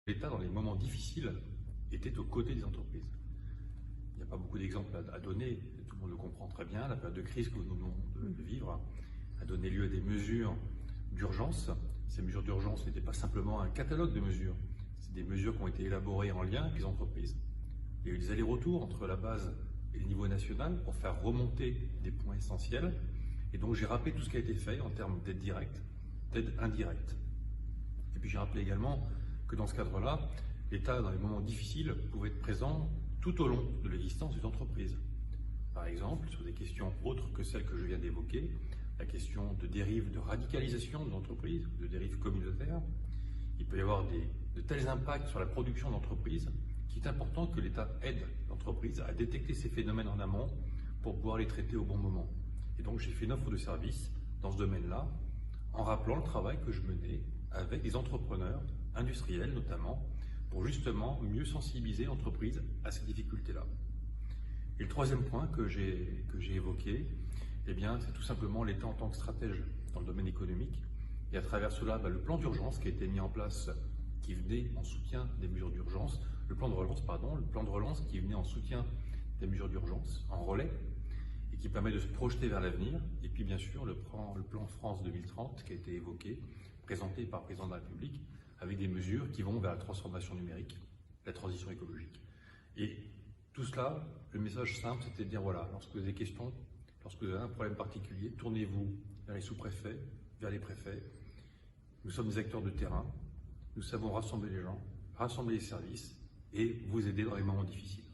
L'État, dans les moments difficiles, était aux côtés des entreprises. Il n'y a pas beaucoup d'exemples à donner, tout le monde le comprend très bien. La période de crise que nous venons de vivre a donné lieu à des mesures d'urgence. Ces mesures d'urgence n'étaient pas simplement un catalogue de mesures, c'est des mesures qui ont été élaborées en lien avec les entreprises. Il y a eu des allers-retours entre la base et le niveau national pour faire remonter des points essentiels. Et donc j'ai rappelé tout ce qui a été fait en termes d'aide directe, d'aide indirecte. Et puis j'ai rappelé également que dans ce cadre-là, l'État, dans les moments difficiles, pouvait être présent tout au long de l'existence des entreprises. Par exemple, sur des questions autres que celles que je viens d'évoquer, la question de dérive, de radicalisation de l'entreprise, de dérive communautaire, il peut y avoir de tels impacts sur la production d'entreprise qu'il est important que l'État aide l'entreprise à détecter ces phénomènes en amont pour pouvoir les traiter au bon moment. Et donc j'ai fait une offre de service dans ce domaine-là, en rappelant le travail que je menais avec des entrepreneurs, industriels notamment, pour justement mieux sensibiliser l'entreprise à ces difficultés-là. Et le troisième point que j'ai évoqué, eh bien, c'est tout simplement l'État en tant que stratège dans le domaine économique. Et à travers cela, le plan d'urgence qui a été mis en place, qui venait en soutien des mesures d'urgence, le plan de relance qui venait en soutien des mesures d'urgence, en relais, et qui permet de se projeter vers l'avenir. Et puis bien sûr, le plan France 2030 qui a été évoqué, présenté par le président de la République, avec des mesures qui vont vers la transformation numérique, la transition écologique. Et tout cela, le message simple, c'était de dire voilà, lorsque vous avez des questions, lorsque vous avez un problème particulier, tournez-vous vers les sous-préfets, vers les préfets. Nous sommes des acteurs de terrain, nous savons rassembler les gens, rassembler les services et vous aider dans les moments difficiles.